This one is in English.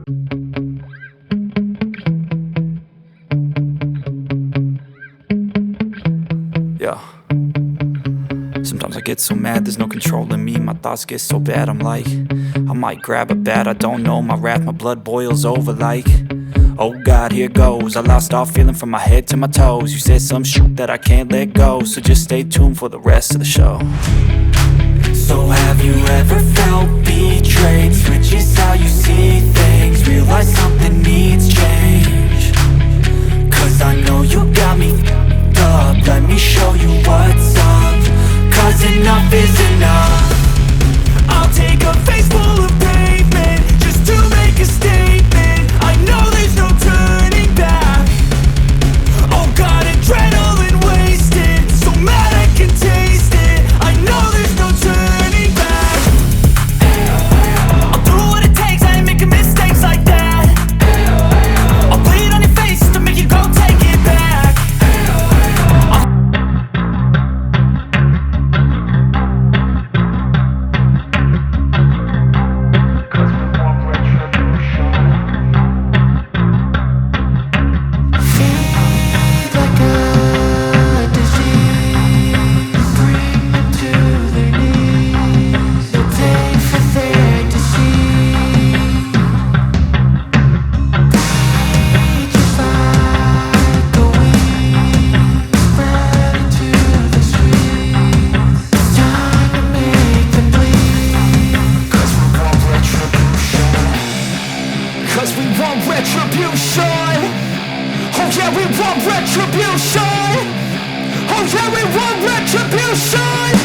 Yeah. Sometimes I get so mad, there's no controlling me. My thoughts get so bad, I'm like, I might grab a bat, I don't know. My wrath, my blood boils over like, oh God, here goes. I lost all feeling from my head to my toes. You said some shit that I can't let go, so just stay tuned for the rest of the show. So have you ever felt betrayed? Switches how you see things, realize something needs change. Cause I know you got me f***ed up, let me show you what's up. Cause enough is enough. I'll take a face full of pavement just to make a statement. I know there's no turning back. Oh God, adrenaline wasted, so mad I can taste it. I know there's no turning back. I'll do what it takes, I ain't making mistakes like that. I'll bleed on your face to make you go take it back. Cause we want retribution. Oh yeah, we want retribution. Oh yeah, we want retribution.